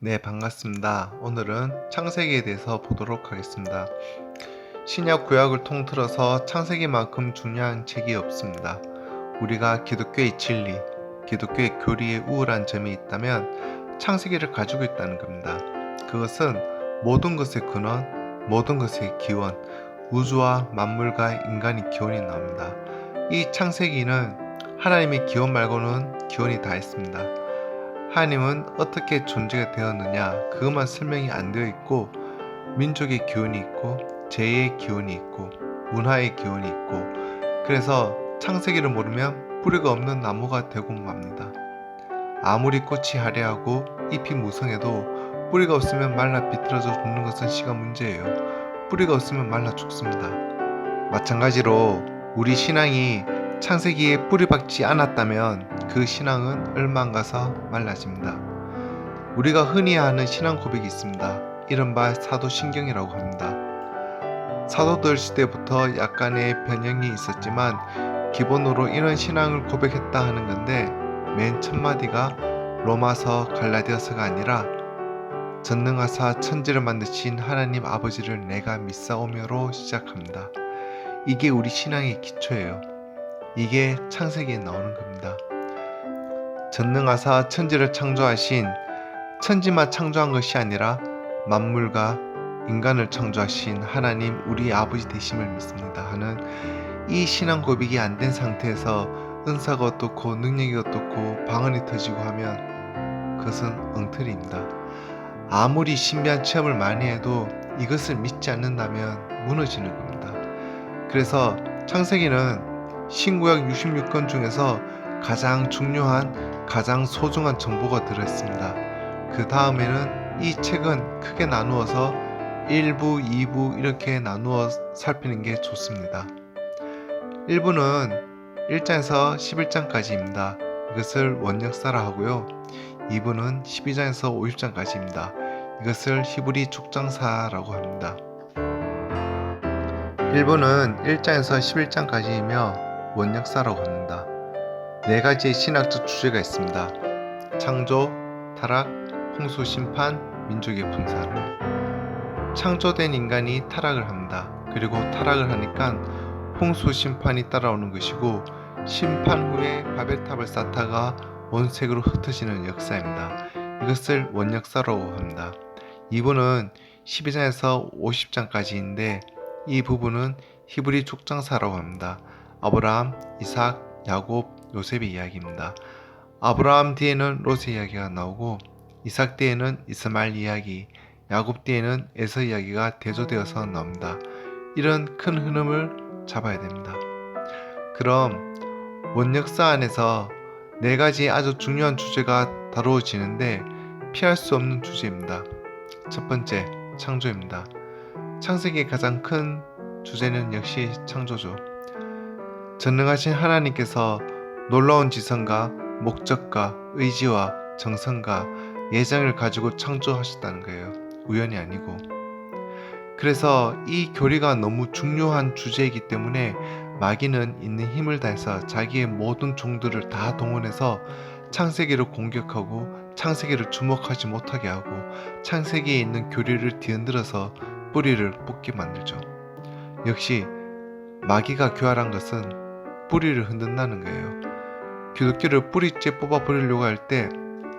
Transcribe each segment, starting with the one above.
네, 반갑습니다. 오늘은 창세기에 대해서 보도록 하겠습니다. 신약 구약을 통틀어서 창세기만큼 중요한 책이 없습니다. 우리가 기독교의 진리, 기독교의 교리에 우월한 점이 있다면 창세기를 가지고 있다는 겁니다. 그것은 모든 것의 근원, 모든 것의 기원, 우주와 만물과 인간의 기원이 나옵니다. 이 창세기는 하나님의 기원 말고는 기원이 다 있습니다. 하나님은 어떻게 존재가 되었느냐 그것만 설명이 안 되어 있고, 민족의 기원이 있고 제의 기원이 있고 문화의 기원이 있고, 그래서 창세기를 모르면 뿌리가 없는 나무가 되고 맙니다. 아무리 꽃이 화려하고 잎이 무성해도 뿌리가 없으면 말라 비틀어져 죽는 것은 시간 문제예요. 뿌리가 없으면 말라 죽습니다. 마찬가지로 우리 신앙이 창세기에 뿌리박지 않았다면 그 신앙은 얼마 안 가서 말라집니다. 우리가 흔히 하는 신앙 고백이 있습니다. 이른바 사도신경이라고 합니다. 사도들 시대부터 약간의 변형이 있었지만 기본으로 이런 신앙을 고백했다 하는 건데, 맨 첫 마디가 로마서 갈라디아서가 아니라 전능하사 천지를 만드신 하나님 아버지를 내가 믿사오며로 시작합니다. 이게 우리 신앙의 기초예요. 이게 창세기에 나오는 겁니다. 전능하사 천지를 창조하신, 천지만 창조한 것이 아니라 만물과 인간을 창조하신 하나님 우리 아버지 되심을 믿습니다 하는 이 신앙 고백이 안 된 상태에서 은사가 어떻고 능력이 어떻고 방언이 터지고 하면 그것은 엉터리입니다. 아무리 신비한 체험을 많이 해도 이것을 믿지 않는다면 무너지는 겁니다. 그래서 창세기는 신구약 66권 중에서 가장 중요한, 가장 소중한 정보가 들어있습니다. 그 다음에는 이 책은 크게 나누어서 1부, 2부 이렇게 나누어 살피는 게 좋습니다. 1부는 1장에서 11장까지입니다. 이것을 원역사라 하고요. 2부는 12장에서 50장까지입니다. 이것을 히브리 축장사라고 합니다. 1부는 1장에서 11장까지이며 원역사라고 합니다. 4가지의 신학적 주제가 있습니다. 창조, 타락, 홍수 심판, 민족의 분산을. 창조된 인간이 타락을 합니다. 그리고 타락을 하니까 홍수 심판이 따라오는 것이고, 심판 후에 바벨탑을 쌓다가 원색으로 흩어지는 역사입니다. 이것을 원역사라고 합니다. 2부는 12장에서 50장까지인데 이 부분은 히브리 축장사라고 합니다. 아브라함, 이삭, 야곱, 요셉의 이야기입니다. 아브라함 뒤에는 롯의 이야기가 나오고, 이삭 뒤에는 이스마엘 이야기, 야곱 뒤에는 에서 이야기가 대조되어서 나옵니다. 이런 큰 흐름을 잡아야 됩니다. 그럼 원역사 안에서 4가지 아주 중요한 주제가 다루어지는데 피할 수 없는 주제입니다. 첫 번째, 창조입니다. 창세기의 가장 큰 주제는 역시 창조죠. 전능하신 하나님께서 놀라운 지성과 목적과 의지와 정성과 예정을 가지고 창조하셨다는 거예요. 우연이 아니고. 그래서 이 교리가 너무 중요한 주제이기 때문에 마귀는 있는 힘을 다해서 자기의 모든 종들을 다 동원해서 창세기를 공격하고 창세기를 주목하지 못하게 하고 창세기에 있는 교리를 뒤흔들어서 뿌리를 뽑게 만들죠. 역시 마귀가 교활한 것은 뿌리를 흔든다는 거예요. 기독교를 뿌리째 뽑아버리려고 할 때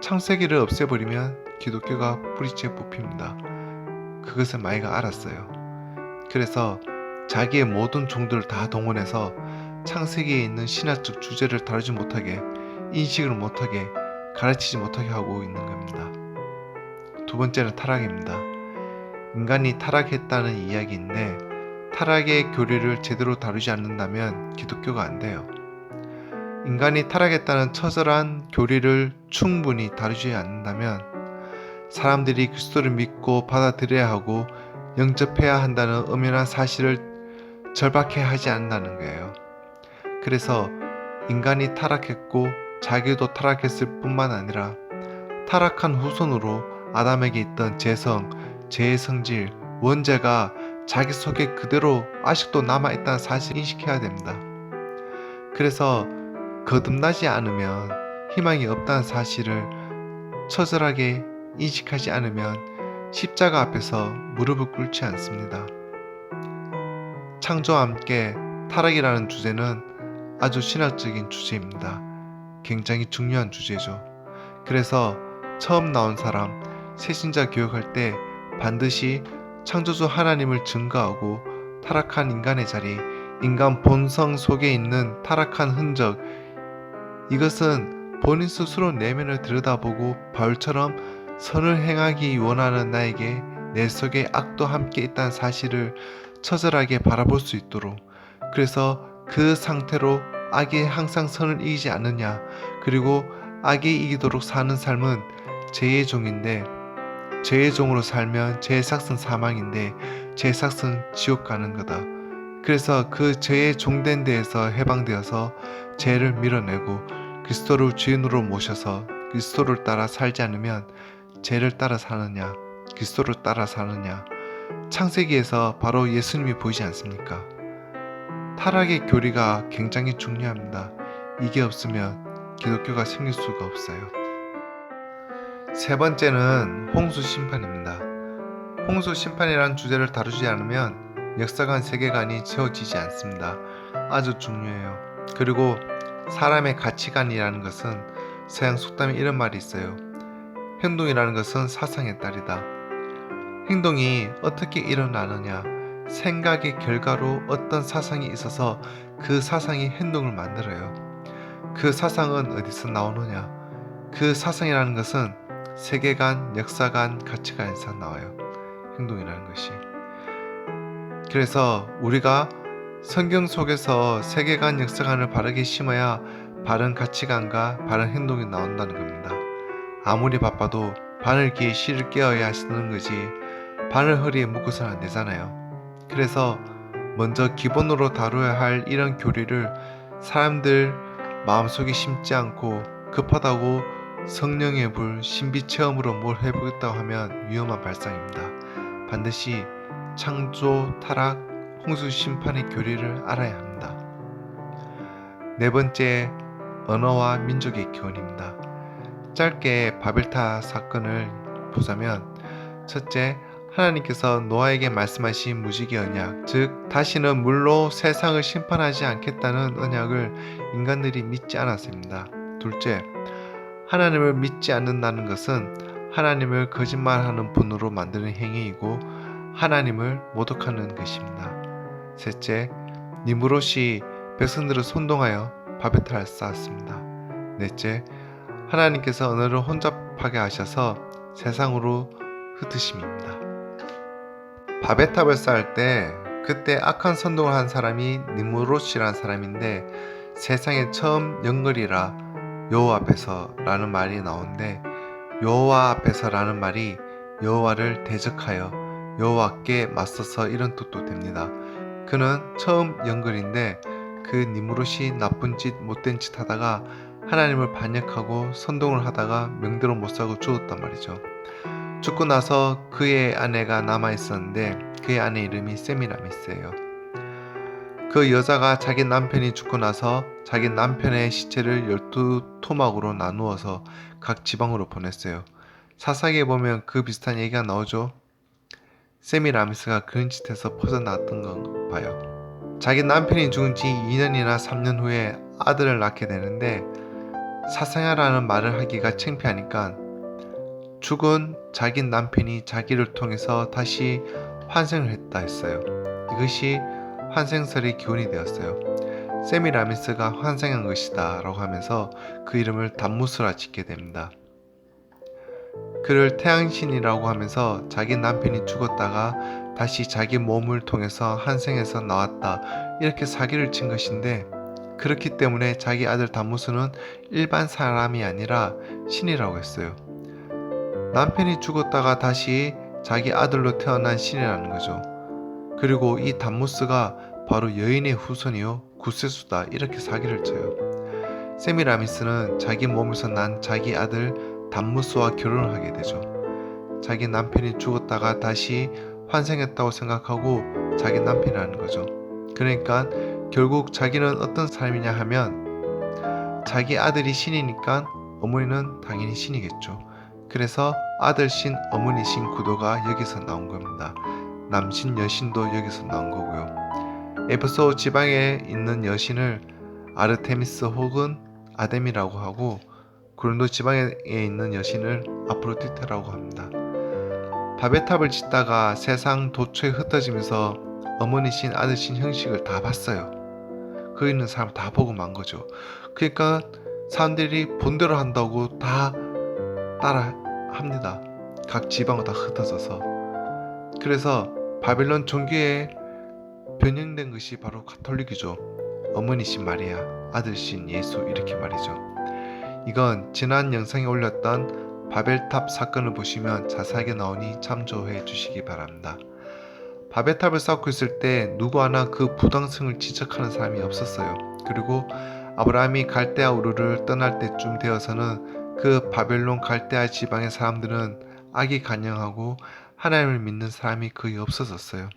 창세기를 없애버리면 기독교가 뿌리째 뽑힙니다. 그것을 마귀가 알았어요. 그래서 자기의 모든 종들을 다 동원해서 창세기에 있는 신학적 주제를 다루지 못하게, 인식을 못하게, 가르치지 못하게 하고 있는 겁니다. 두 번째는 타락입니다. 인간이 타락했다는 이야기인데 타락의 교리를 제대로 다루지 않는다면 기독교가 안 돼요. 인간이 타락했다는 처절한 교리를 충분히 다루지 않는다면 사람들이 그리스도를 믿고 받아들여야 하고 영접해야 한다는 엄연한 사실을 절박해 하지 않는다는 거예요. 그래서 인간이 타락했고 자기도 타락했을 뿐만 아니라 타락한 후손으로 아담에게 있던 재성, 죄의 성질, 원죄가 자기 속에 그대로 아직도 남아있다는 사실을 인식해야 됩니다. 그래서 거듭나지 않으면 희망이 없다는 사실을 처절하게 인식하지 않으면 십자가 앞에서 무릎을 꿇지 않습니다. 창조와 함께 타락이라는 주제는 아주 신학적인 주제입니다. 굉장히 중요한 주제죠. 그래서 처음 나온 사람, 새신자 교육할 때 반드시 창조주 하나님을 증거하고 타락한 인간의 자리, 인간 본성 속에 있는 타락한 흔적, 이것은 본인 스스로 내면을 들여다보고 바울처럼 선을 행하기 원하는 나에게 내 속에 악도 함께 있다는 사실을 처절하게 바라볼 수 있도록, 그래서 그 상태로 악이 항상 선을 이기지 않느냐, 그리고 악이 이기도록 사는 삶은 죄의 종인데, 죄의 종으로 살면 죄의 삭은 사망인데 죄의 삭은 지옥 가는 거다. 그래서 그 죄의 종된 데에서 해방되어서 죄를 밀어내고 그리스도를 주인으로 모셔서 그리스도를 따라 살지 않으면 죄를 따라 사느냐, 그리스도를 따라 사느냐, 창세기에서 바로 예수님이 보이지 않습니까? 타락의 교리가 굉장히 중요합니다. 이게 없으면 기독교가 생길 수가 없어요. 세 번째는 홍수 심판입니다. 홍수 심판이라는 주제를 다루지 않으면 역사관 세계관이 채워지지 않습니다. 아주 중요해요. 그리고 사람의 가치관이라는 것은 서양 속담에 이런 말이 있어요. 행동이라는 것은 사상의 딸이다. 행동이 어떻게 일어나느냐, 생각의 결과로 어떤 사상이 있어서 그 사상이 행동을 만들어요. 그 사상은 어디서 나오느냐, 그 사상이라는 것은 세계관, 역사관, 가치관에서 나와요. 행동이라는 것이. 그래서 우리가 성경 속에서 세계관, 역사관을 바르게 심어야 바른 가치관과 바른 행동이 나온다는 겁니다. 아무리 바빠도 바늘 귀에 실을 깨어야 하시는 거지 바늘 허리에 묶어서는 안 되잖아요. 그래서 먼저 기본으로 다뤄야 할 이런 교리를 사람들 마음속에 심지 않고 급하다고 성령의 불, 신비 체험으로 뭘 해보겠다고 하면 위험한 발상입니다. 반드시 창조, 타락, 홍수 심판의 교리를 알아야 합니다. 네 번째, 언어와 민족의 교훈입니다. 짧게 바벨탑 사건을 보자면, 첫째, 하나님께서 노아에게 말씀하신 무지개 언약, 즉 다시는 물로 세상을 심판하지 않겠다는 언약을 인간들이 믿지 않았습니다. 둘째, 하나님을 믿지 않는다는 것은 하나님을 거짓말하는 분으로 만드는 행위이고 하나님을 모독하는 것입니다. 셋째, 니므롯이 백성들을 선동하여 바벨탑을 쌓았습니다. 넷째, 하나님께서 언어를 혼잡하게 하셔서 세상으로 흩으심입니다. 바벨탑을 쌓을 때 그때 악한 선동을 한 사람이 니므롯이라는 사람인데, 세상에 처음 영걸이라 여호와 앞에서 라는 말이 나오는데, 여호와 앞에서 라는 말이 여호와를 대적하여 여호와께 맞서서 이런 뜻도 됩니다. 그는 처음 영걸인데 그 니므롯이 나쁜 짓, 못된 짓 하다가 하나님을 반역하고 선동을 하다가 명대로 못 살고 죽었단 말이죠. 죽고 나서 그의 아내가 남아있었는데 그의 아내 이름이 세미라미스예요. 그 여자가 자기 남편이 죽고 나서 자기 남편의 시체를 12토막으로 나누어서 각 지방으로 보냈어요. 사사기에 보면 그 비슷한 얘기가 나오죠. 세미라미스가 그런 짓에서 벗어났던 건 봐요. 자기 남편이 죽은 지 2년이나 3년 후에 아들을 낳게 되는데, 사상야라는 말을 하기가 창피하니까 죽은 자기 남편이 자기를 통해서 다시 환생을 했다 했어요. 이것이 환생설의 기원이 되었어요. 세미라미스가 환생한 것이다 라고 하면서 그 이름을 담무스라 짓게 됩니다. 그를 태양신이라고 하면서 자기 남편이 죽었다가 다시 자기 몸을 통해서 환생해서 나왔다, 이렇게 사기를 친 것인데, 그렇기 때문에 자기 아들 담무스는 일반 사람이 아니라 신이라고 했어요. 남편이 죽었다가 다시 자기 아들로 태어난 신이라는 거죠. 그리고 이 담무스가 바로 여인의 후손이요 구세수다, 이렇게 사기를 쳐요. 세미라미스는 자기 몸에서 난 자기 아들 담무스와 결혼을 하게 되죠. 자기 남편이 죽었다가 다시 환생했다고 생각하고 자기 남편이라는 거죠. 그러니까 결국 자기는 어떤 사람이냐 하면 자기 아들이 신이니까 어머니는 당연히 신이겠죠. 그래서 아들신 어머니신 구도가 여기서 나온 겁니다. 남신 여신도 여기서 나온 거고요. 에베소 지방에 있는 여신을 아르테미스 혹은 아뎀이라고 하고 고린도 지방에 있는 여신을 아프로디테라고 합니다. 바벨탑을 짓다가 세상 도처에 흩어지면서 어머니신 아들신 형식을 다 봤어요. 거기 있는 사람 다 보고 만 거죠. 그러니까 사람들이 본대로 한다고 다 따라 합니다. 각 지방으로 다 흩어져서. 그래서 바벨론 종교에 변형된 것이 바로 가톨릭이죠. 어머니신 마리아, 아들신 예수 이렇게 말이죠. 이건 지난 영상에 올렸던 바벨탑 사건을 보시면 자세하게 나오니 참조해 주시기 바랍니다. 바벨탑을 쌓고 있을 때 누구 하나 그 부당성을 지적하는 사람이 없었어요. 그리고 아브라함이 갈대아 우르를 떠날 때쯤 되어서는 그 바벨론 갈대아 지방의 사람들은 악의간영하고 하나님을 믿는 사람이 거의 없어졌어요.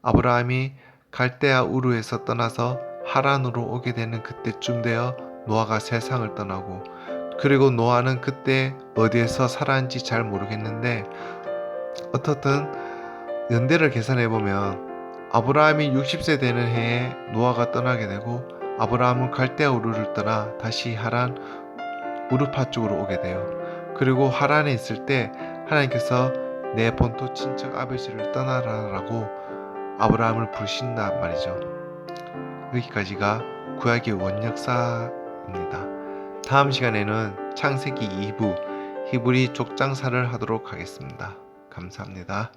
아브라함이 갈대아 우르에서 떠나서 하란으로 오게 되는 그때쯤 되어 노아가 세상을 떠나고, 그리고 노아는 그때 어디에서 살았는지 잘 모르겠는데 어떻든 연대를 계산해보면 아브라함이 60세 되는 해에 노아가 떠나게 되고, 아브라함은 갈대아 우르를 떠나 다시 하란 우르파 쪽으로 오게 돼요. 그리고 하란에 있을 때 하나님께서 내 본토 친척 아버지를 떠나라라고 아브라함을 부르신단 말이죠. 여기까지가 구약의 원역사입니다. 다음 시간에는 창세기 2부 히브리 족장사를 하도록 하겠습니다. 감사합니다.